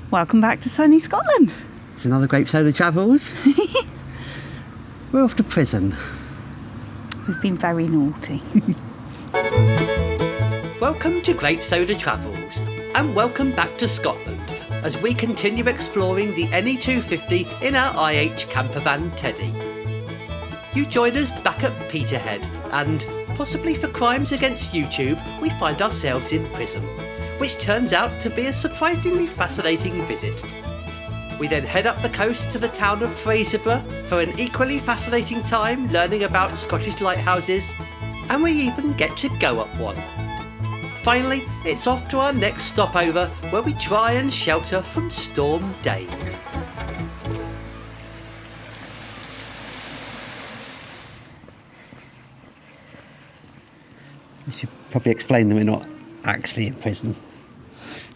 Welcome back to sunny Scotland. It's another Grape Soda Travels. We're off to prison. We've been very naughty. Welcome to Grape Soda Travels, and welcome back to Scotland as we continue exploring the NE250 in our IH Campervan Teddy. You join us back at Peterhead, and possibly for crimes against YouTube, we find ourselves in prison, which turns out to be a surprisingly fascinating visit. We then head up the coast to the town of Fraserburgh for an equally fascinating time learning about Scottish lighthouses, and we even get to go up one. Finally, it's off to our next stopover where we try and shelter from Storm Dave. You should probably explain that we're not actually in prison.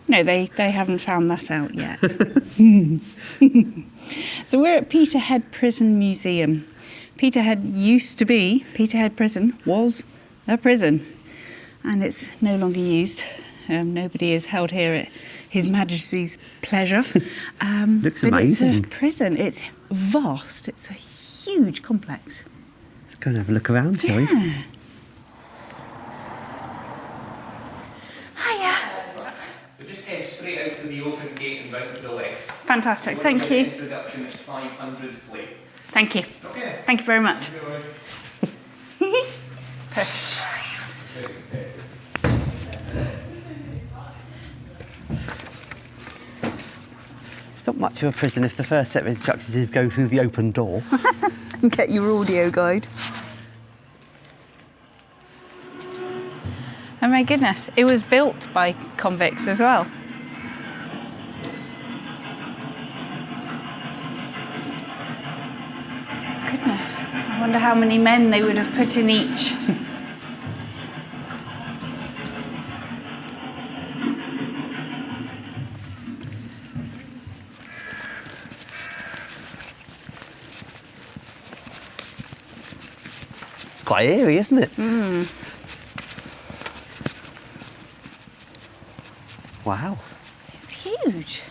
No, they haven't found that out yet. So we're at Peterhead Prison Museum. Peterhead Prison was a prison, and it's no longer used. Nobody is held here at His Majesty's pleasure. Looks amazing. It's a prison. It's vast. It's a huge complex. Let's go and have a look around, shall we? Hiya. We just head straight out to the open gate and round to the left. Fantastic. Thank you. Introduction is 500 plate. Thank you. Okay. Thank you very much. Push. It's not much of a prison if the first set of instructions is go through the open door. And get your audio guide. Oh my goodness, it was built by convicts as well. Goodness, I wonder how many men they would have put in each. Quite eerie, isn't it? Mm. Wow. It's huge.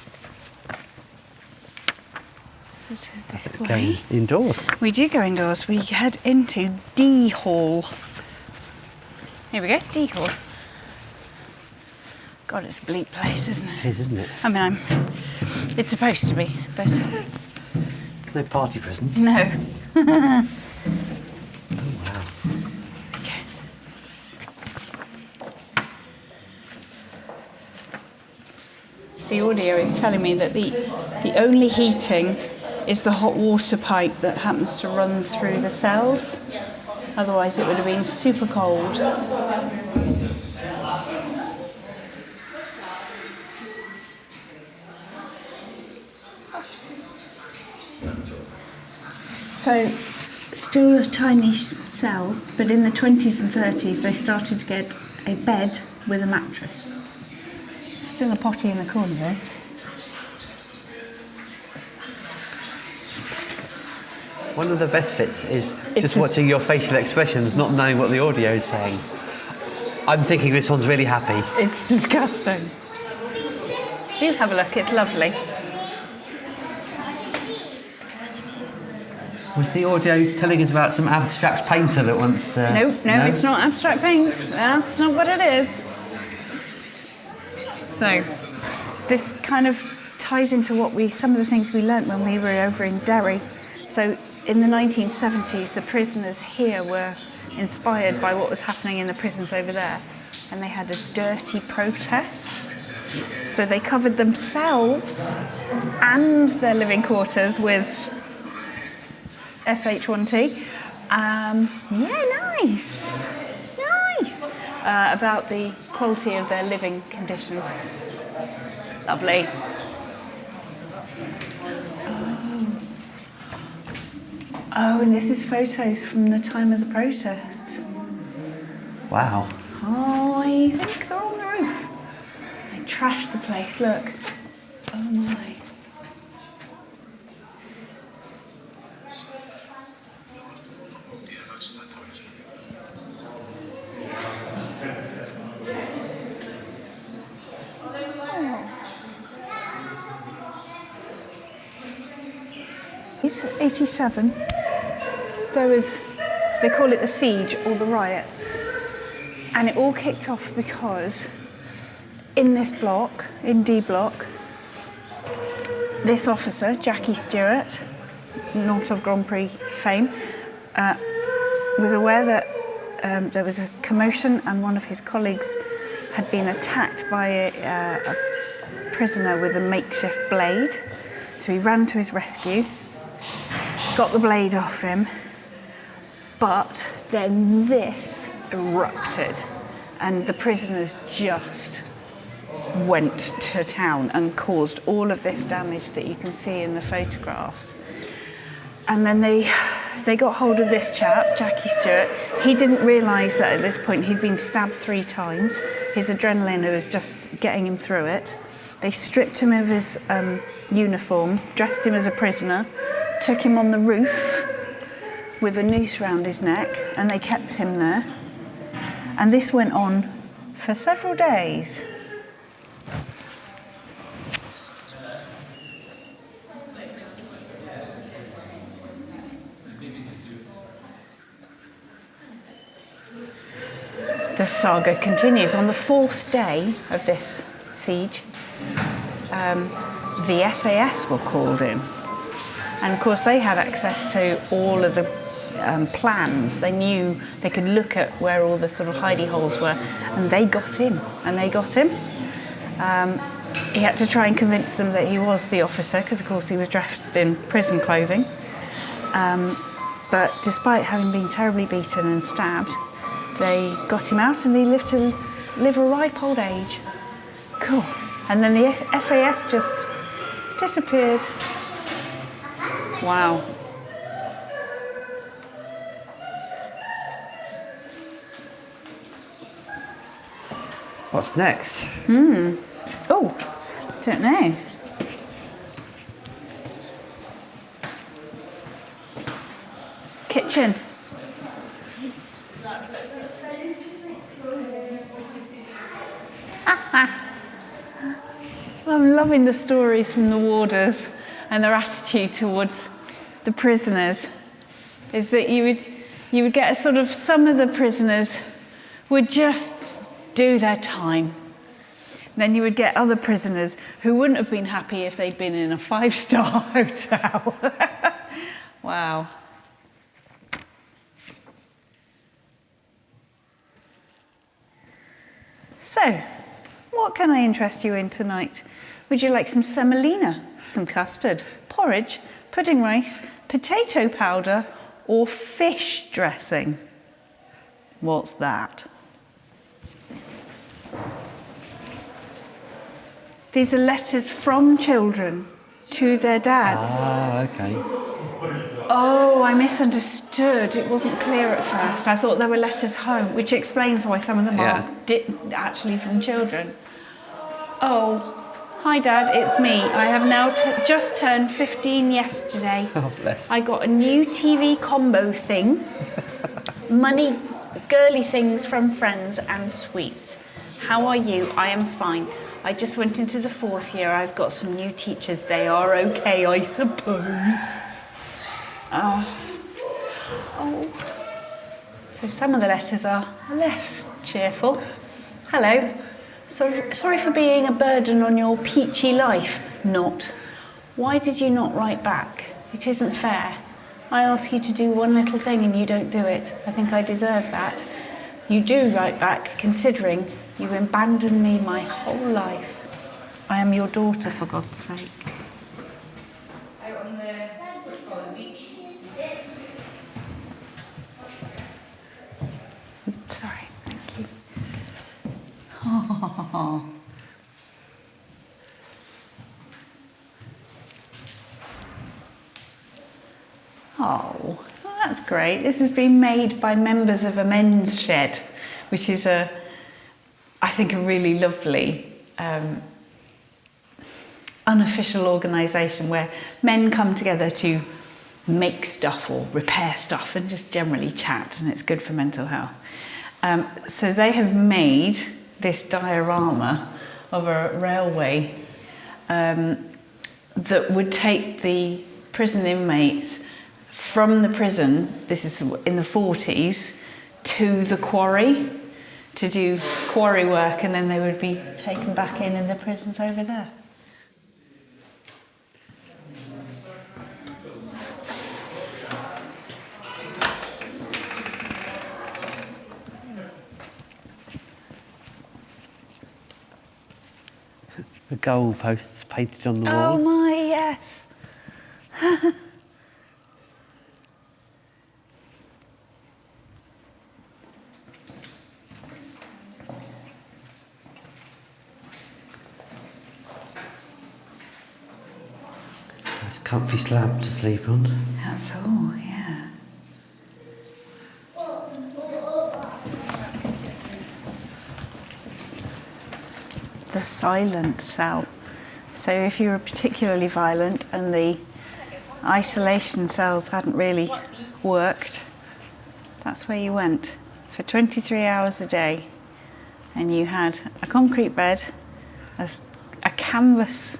So it is this way. Going indoors. We do go indoors. We head into D Hall. Here we go, D Hall. God, it's a bleak place, isn't it? It is, isn't it? I mean, it's supposed to be, but There's no party prison. no. Oh, wow. Okay. The audio is telling me that the only heating is the hot water pipe that happens to run through the cells. Otherwise, it would have been super cold. So, still a tiny cell, but in the 20s and 30s they started to get a bed with a mattress. Still a potty in the corner though. One of the best bits is just watching your facial expressions, not knowing what the audio is saying. I'm thinking this one's really happy. It's disgusting. Do have a look, it's lovely. Was the audio telling us about some abstract painter that once... No, it's not abstract paint. That's not what it is. So, this kind of ties into some of the things we learnt when we were over in Derry. So, in the 1970s, the prisoners here were inspired by what was happening in the prisons over there, and they had a dirty protest. So they covered themselves and their living quarters with SH1T. Nice. About the quality of their living conditions. Lovely. Oh, and this is photos from the time of the protests. Wow. Oh, I think they're on the roof. They trashed the place, look. Oh my. It's 87. There was, they call it the siege or the riots. And it all kicked off because in this block, in D block, this officer, Jackie Stewart, not of Grand Prix fame, was aware that there was a commotion and one of his colleagues had been attacked by a prisoner with a makeshift blade. So he ran to his rescue, got the blade off him, but then this erupted and the prisoners just went to town and caused all of this damage that you can see in the photographs. And then they got hold of this chap, Jackie Stewart. He didn't realise that at this point he'd been stabbed 3 times. His adrenaline was just getting him through it. They stripped him of his uniform, dressed him as a prisoner, took him on the roof with a noose round his neck, and they kept him there. And this went on for several days. The saga continues. On the 4th day of this siege, the SAS were called in. And of course they had access to all of the plans. They knew they could look at where all the sort of hidey holes were, and they got in, and they got him. He had to try and convince them that he was the officer, because of course he was dressed in prison clothing. But despite having been terribly beaten and stabbed, they got him out and he lived to live a ripe old age. Cool. And then the SAS just disappeared. Wow. What's next? Oh, don't know. Kitchen. I'm loving the stories from the warders and their attitude towards the prisoners. Is that you would get a sort of, some of the prisoners would just do their time. Then you would get other prisoners who wouldn't have been happy if they'd been in a 5-star hotel. Wow. So, what can I interest you in tonight? Would you like some semolina, some custard, porridge, pudding rice, potato powder, or fish dressing? What's that? These are letters from children to their dads. Ah, okay. Oh, I misunderstood. It wasn't clear at first. I thought there were letters home, which explains why some of them are actually from children. Oh, hi Dad, it's me. I have now just turned 15 yesterday. Oh, bless. I got a new TV combo thing, money, girly things from friends and sweets. How are you? I am fine. I just went into the 4th year. I've got some new teachers. They are okay, I suppose. Oh. So some of the letters are less cheerful. Hello. Sorry for being a burden on your peachy life. Not. Why did you not write back? It isn't fair. I ask you to do one little thing and you don't do it. I think I deserve that. You do write back, considering you abandoned me my whole life. I am your daughter, for God's sake. Out on the beach. Sorry, thank you. Oh, well, that's great. This has been made by members of a men's shed, which is I think a really lovely unofficial organisation where men come together to make stuff or repair stuff and just generally chat, and it's good for mental health. So they have made this diorama of a railway that would take the prison inmates from the prison, this is in the 40s, to the quarry to do quarry work, and then they would be taken back in the prisons over there. The goalposts painted on the walls. Oh my, yes. Nice comfy slab to sleep on. That's all, yeah. The silent cell. So if you were particularly violent and the isolation cells hadn't really worked, that's where you went for 23 hours a day. And you had a concrete bed, a canvas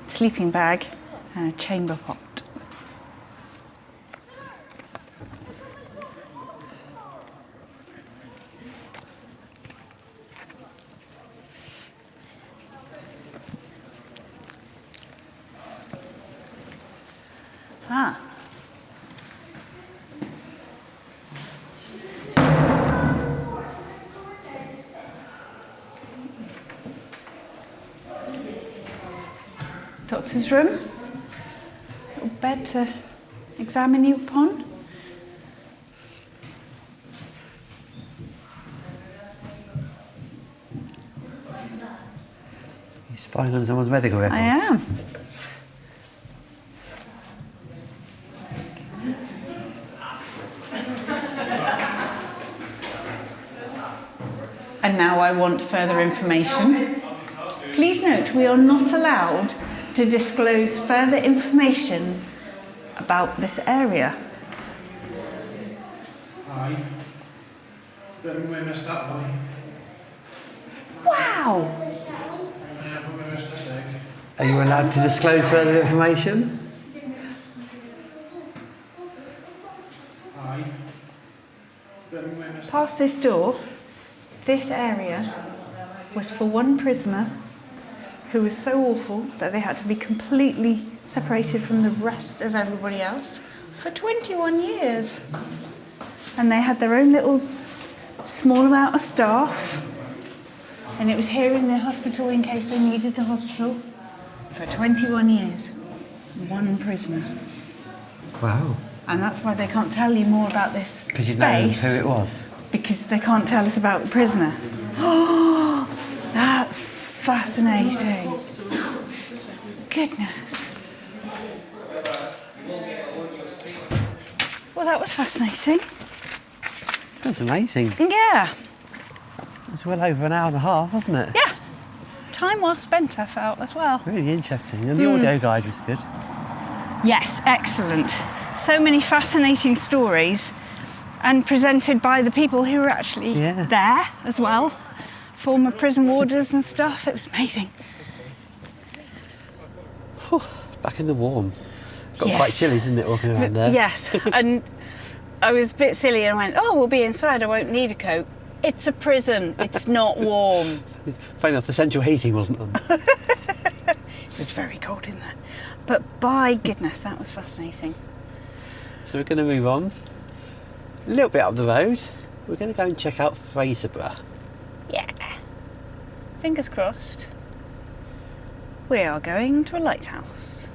sleeping bag, and a chamber pot. Ah. Doctor's room. Little bed to examine you upon. You're spying on someone's medical records. I am. And now I want further information. Please note, we are not allowed to disclose further information about this area. Aye. Then we missed that one. Wow! Yeah, but we missed the six. Are you allowed to disclose further information? Aye. Then we missed. Past this door, this area was for one prisoner who was so awful that they had to be completely separated from the rest of everybody else for 21 years. And they had their own little small amount of staff, and it was here in the hospital in case they needed the hospital for 21 years. One prisoner. Wow. And that's why they can't tell you more about this Because you know space. who it was. Because they can't tell us about the prisoner. Oh, that's fascinating. Goodness. Well, that was fascinating. That's amazing. Yeah. It was well over an hour and a half, wasn't it? Yeah. Time well spent, I felt, as well. Really interesting. And the audio guide was good. Yes, excellent. So many fascinating stories, and presented by the people who were actually there as well. Former prison warders and stuff. It was amazing. Whew, back in the warm. Got Yes. quite chilly, didn't it, walking around there? Yes, and I was a bit silly and went, oh, we'll be inside, I won't need a coat. It's a prison, it's not warm. Funny enough, the central heating wasn't on. It was very cold in there. But by goodness, that was fascinating. So we're going to move on. A little bit up the road. We're going to go and check out Fraserburgh. Yeah. Fingers crossed. We are going to a lighthouse.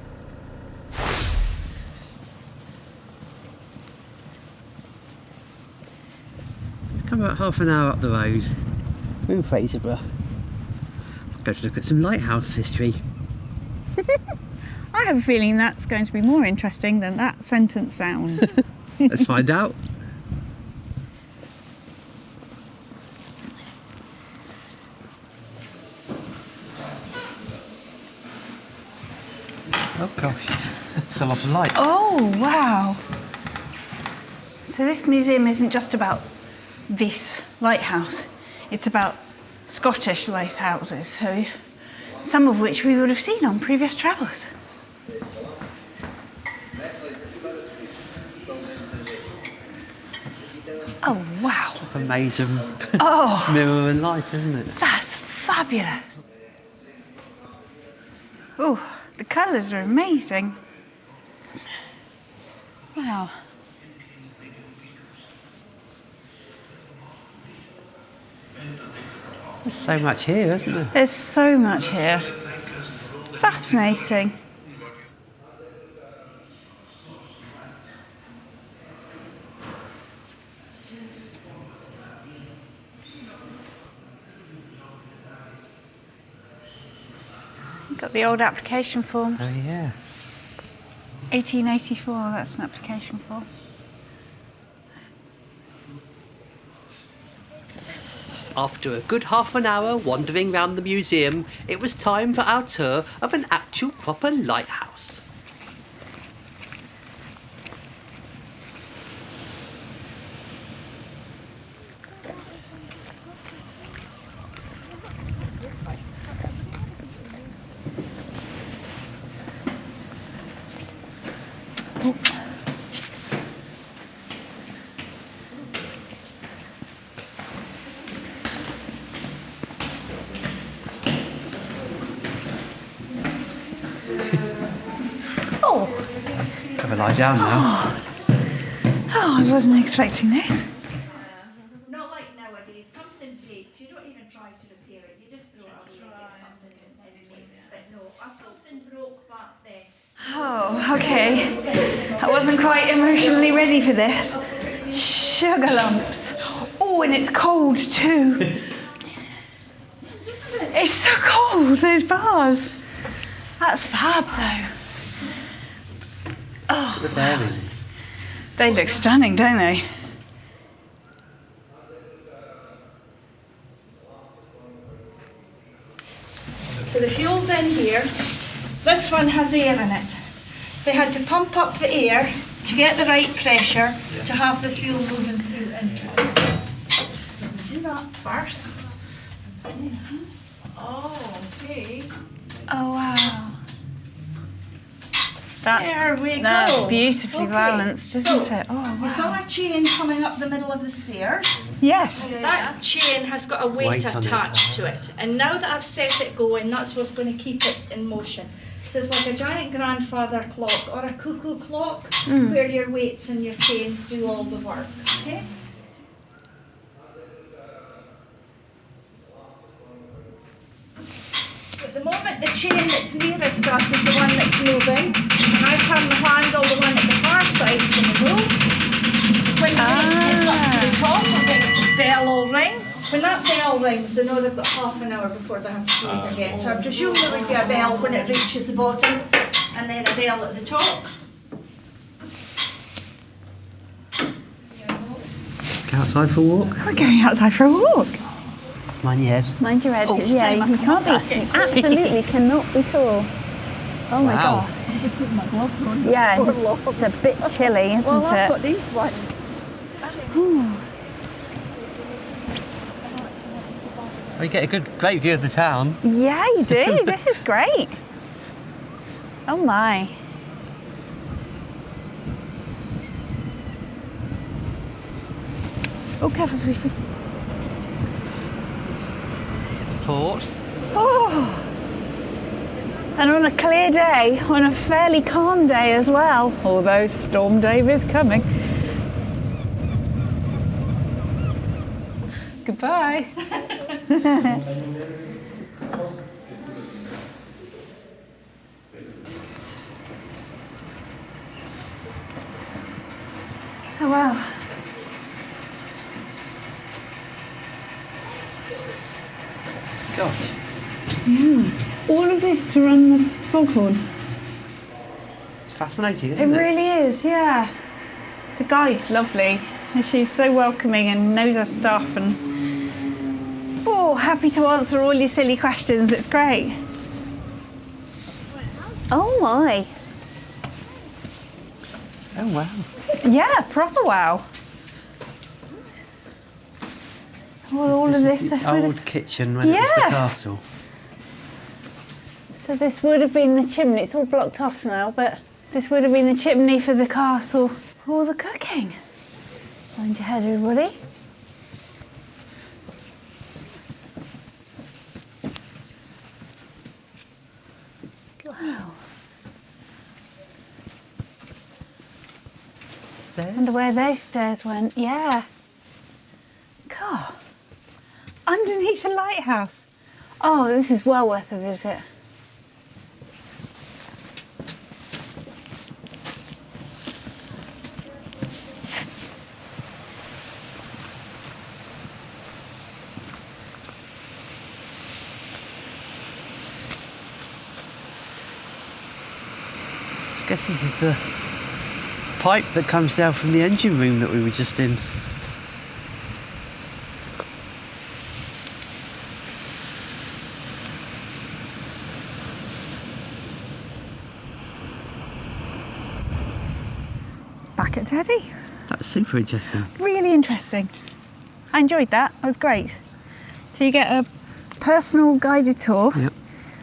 Come about half an hour up the road. We're in Fraserburgh. We'll go to look at some lighthouse history. I have a feeling that's going to be more interesting than that sentence sounds. Let's find out. Oh gosh, it's a lot of light. Oh, wow. So this museum isn't just about this lighthouse. It's about Scottish lighthouses, so some of which we would have seen on previous travels. Oh, wow. Amazing. Oh, Mirror and light, isn't it? that's fabulous. Oh, the colours are amazing. Wow. There's so much here, isn't there? There's so much here. Fascinating. Got the old application forms. Oh, yeah. 1884, that's an application form. After a good half an hour wandering round the museum, it was time for our tour of an actual proper lighthouse. Oh, Have a lie down now. I wasn't expecting this. Not like nowadays, something breaks, you don't even try to repair it, you just throw it away and get something that's never makes. But no, something broke back then. Oh, okay. I wasn't quite emotionally ready for this. Sugar lumps. Oh, and it's cold too. It's so cold, those bars. That's fab though. The bearings. They look stunning, don't they? So the fuel's in here, this one has air in it. They had to pump up the air to get the right pressure to have the fuel moving through inside. So we do that first. Oh, okay. Oh, wow. There we That's go. beautifully Okay, balanced, isn't so it? Oh, You wow. saw a chain coming up the middle of the stairs. Yes. That chain has got a weight Weight on it. attached to it. And now that I've set it going, that's what's going to keep it in motion. So it's like a giant grandfather clock or a cuckoo clock where your weights and your chains do all the work. Okay? At the moment, the chain that's nearest us is the one that's moving. When I turn the handle, the one at the far side is going to move. When the weight gets up to the top, and the bell will ring. When that bell rings, they know they've got half an hour before they have to do it again. So I presume there would be a bell when it reaches the bottom, and then a bell at the top. Go outside for a walk. We're going outside for a walk. Mind your head. Mind your head, Oh, 'cause, it's yeah, time I you come can't up. be, you absolutely cannot be tall. Oh my Wow. god. Yeah, it's a bit chilly, isn't it? these ones. We get a great view of the town. Yeah, you do. This is great. Oh my. Oh, careful, sweetie. Port. Oh. And on a clear day, on a fairly calm day as well, although Storm Dave is coming. Goodbye. Oh wow. Gosh. All of this to run the foghorn. It's fascinating, It isn't it? really is, yeah. The guide's lovely. And she's so welcoming and knows her stuff and happy to answer all your silly questions. It's great. Oh my. Oh, wow. Yeah, proper wow. All of This this. is the old kitchen when it was the Yeah. castle. So this would have been the chimney. It's all blocked off now, but this would have been the chimney for the castle for all the cooking. Mind your head, everybody. Wow. Stairs? Wonder where those stairs went. Yeah. God. Underneath the lighthouse. Oh, this is well worth a visit. I guess this is the pipe that comes down from the engine room that we were just in. Back at Teddy. That was super interesting. Really interesting. I enjoyed that. It was great. So you get a personal guided tour Yep.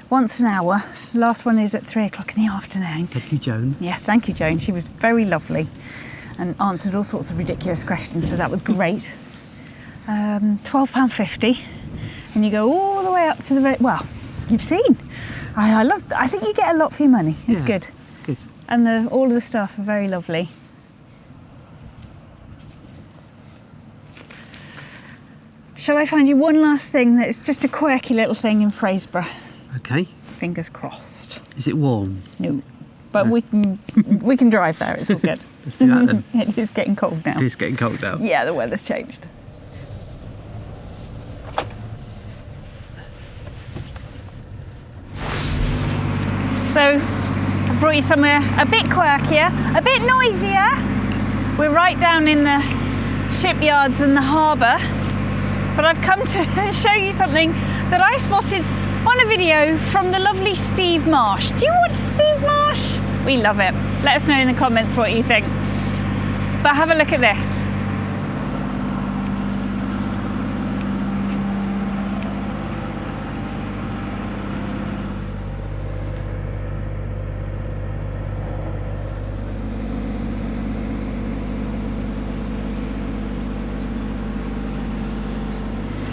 once an hour. Last one is at 3 o'clock in the afternoon. Thank you, Joan. Yeah, thank you, Joan. She was very lovely and answered all sorts of ridiculous questions, so that was great. £12.50, and you go all the way up to the well. You've seen. I think you get a lot for your money. It's Yeah, good, Good. and all of the staff are very lovely. Shall I find you one last thing that's just a quirky little thing in Fraserburgh? Okay. Fingers crossed. Is it warm? No, but we can drive there. It's all good. Let's do that then. It is getting cold now. It is getting cold now. Yeah, the weather's changed. So, I brought you somewhere a bit quirkier, a bit noisier. We're right down in the shipyards and the harbour, but I've come to show you something that I spotted on a video from the lovely Steve Marsh. Do you watch Steve Marsh? We love it. Let us know in the comments what you think. But have a look at this.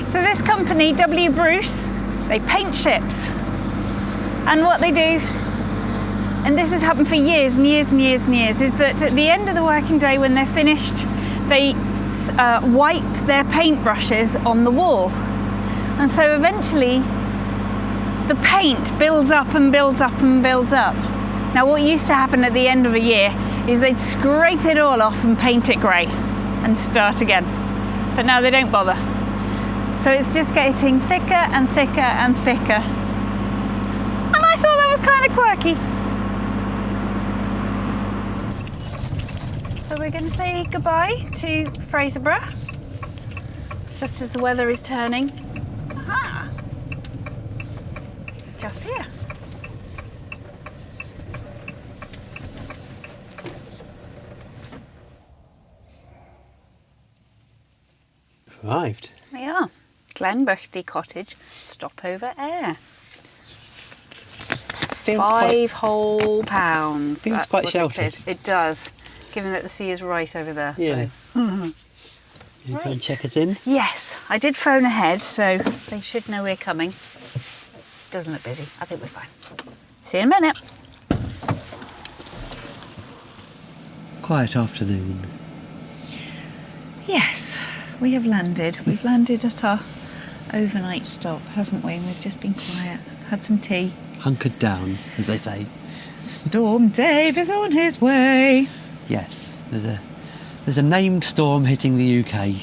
So this company, W. Bruce, they paint ships. And what they do, and this has happened for years and years and years and years, is that at the end of the working day when they're finished, they wipe their paintbrushes on the wall. And so eventually the paint builds up and builds up and builds up. Now what used to happen at the end of a year is they'd scrape it all off and paint it grey and start again. But now they don't bother. So it's just getting thicker and thicker and thicker. And I thought that was kind of quirky. So we're going to say goodbye to Fraserburgh, just as the weather is turning. Aha! Just here. Arrived. We are. Glenberchty Cottage, stopover air. Feels £5 whole pounds. Feels That's quite what sheltered. It is. It does, given that the sea is right over there. Yeah. So. You go and check us in. Yes, I did phone ahead, so they should know we're coming. Doesn't look busy. I think we're fine. See you in a minute. Quiet afternoon. Yes, we have landed. We've landed at our overnight stop, haven't we? And we've just been quiet, had some tea. Hunkered down, as they say. Storm Dave is on his way. Yes, there's a named storm hitting the UK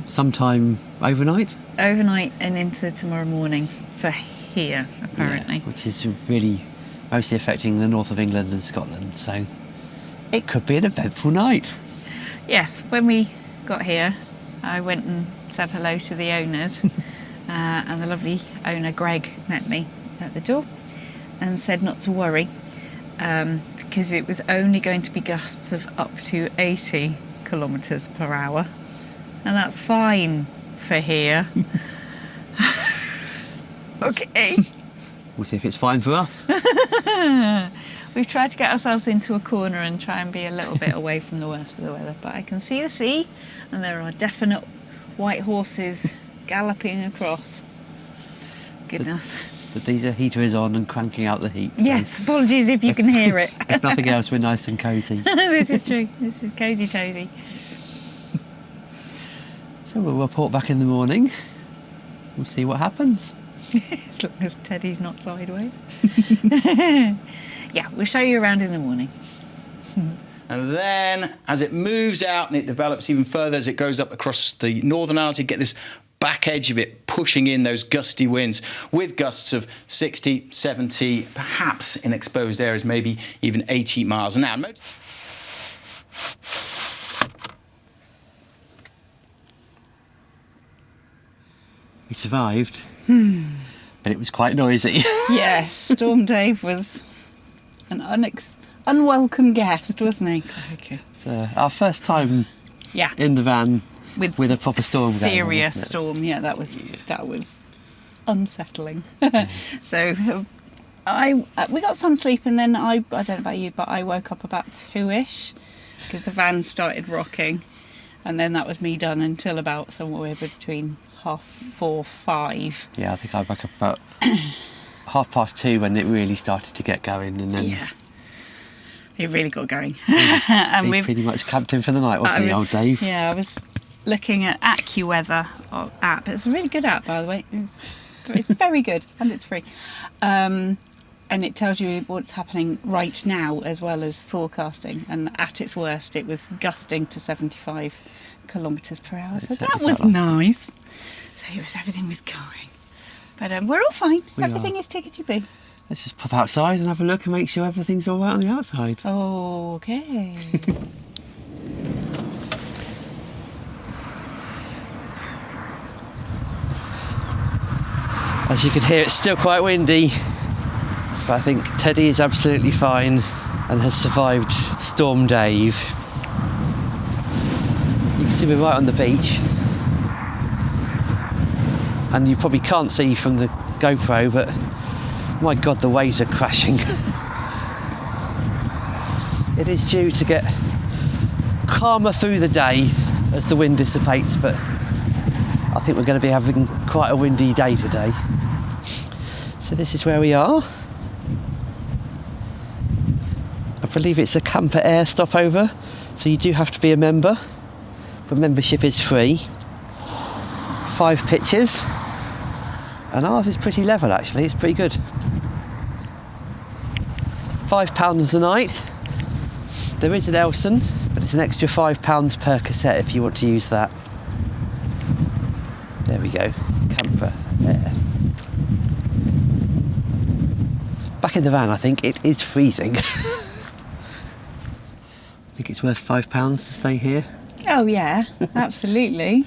sometime overnight. Overnight and into tomorrow morning for here, apparently. Yeah, which is really mostly affecting the north of England and Scotland. So it could be an eventful night. Yes, when we got here, I went and said hello to the owners, and the lovely owner Greg met me at the door and said not to worry, because it was only going to be gusts of up to 80 kilometres per hour, and that's fine for here. Okay. We'll see if it's fine for us. We've tried to get ourselves into a corner and try and be a little bit away from the worst of the weather, but I can see the sea and there are definite white horses galloping across. Goodness. The diesel heater is on and cranking out the heat. So Yes, apologies if you can hear it. if nothing else, we're nice and cosy. This is true. This is cosy tozy. So we'll report back in the morning. We'll see what happens. As long as Teddy's not sideways. Yeah, we'll show you around in the morning. And then as it moves out and it develops even further as it goes up across the Northern Isles, you get this back edge of it pushing in those gusty winds with gusts of 60, 70, perhaps in exposed areas, maybe even 80 miles an hour. We survived, but it was quite noisy. Yes, Storm Dave was an unwelcome guest, wasn't he? Okay. It's our first time Yeah. in the van with a proper storm going on, Serious wasn't it? storm, yeah, that was unsettling. So we got some sleep, and then I don't know about you, but I woke up about 2ish because the van started rocking, and then that was me done until about somewhere between 4:30, 5. Yeah, I think I woke up about 2:30 when it really started to get going, and then Yeah, it really got going. he we've pretty much camped in for the night, wasn't he, old Dave? Yeah, I was looking at AccuWeather app. It's a really good app, by the way. It's very good, and it's free. And it tells you what's happening right now as well as forecasting. And at its worst, it was gusting to 75 kilometres per hour. So that was nice. So everything was going. But we're all fine. Everything is tickety-boo. Let's just pop outside and have a look and make sure everything's all right on the outside. Okay. As you can hear, it's still quite windy, but I think Teddy is absolutely fine and has survived Storm Dave. You can see we're right on the beach, and you probably can't see from the GoPro, but my God, the waves are crashing. It is due to get calmer through the day as the wind dissipates, but I think we're going to be having quite a windy day today. So this is where we are. I believe it's a camper air stopover, so you do have to be a member, but membership is free. 5 pitches, and ours is pretty level actually, it's pretty good. £5 a night. There is an Elson, but it's an extra £5 per cassette if you want to use that. There we go, camper air. Back in the van, I think it is freezing. I think it's worth £5 to stay here. Oh yeah, absolutely.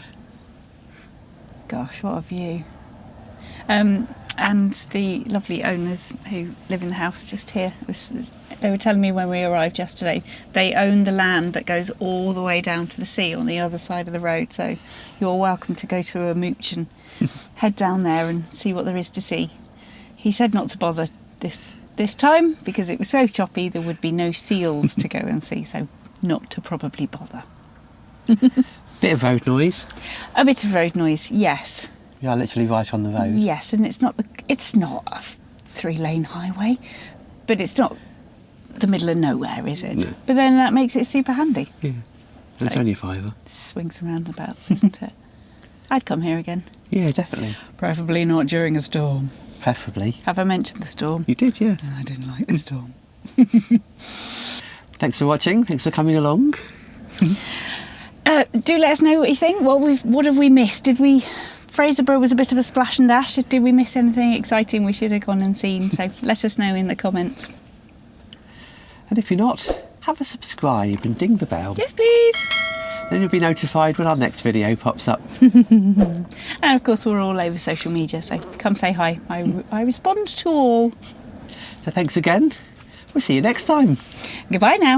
Gosh, what a view. And the lovely owners who live in the house just here, they were telling me when we arrived yesterday, they own the land that goes all the way down to the sea on the other side of the road, so you're welcome to go to a mooch and head down there and see what there is to see. He said not to bother this time because it was so choppy there would be no seals to go and see, so not to probably bother. Bit of road noise. A bit of road noise, yes. We are literally right on the road. Yes, and it's not a 3-lane highway, but it's not the middle of nowhere, is it? No. But then that makes it super handy. Yeah. It's only a £5. Swings and roundabouts, isn't it? I'd come here again. Yeah, definitely. Preferably not during a storm. Preferably. Have I mentioned the storm? You did, yes. I didn't like the storm. Thanks for watching. Thanks for coming along. Do let us know what you think. What have we missed? Fraserburgh was a bit of a splash and dash. Did we miss anything exciting we should have gone and seen? So let us know in the comments. And if you're not, have a subscribe and ding the bell. Yes, please. Then you'll be notified when our next video pops up. And of course, we're all over social media, so come say hi. I respond to all. So thanks again. We'll see you next time. Goodbye now.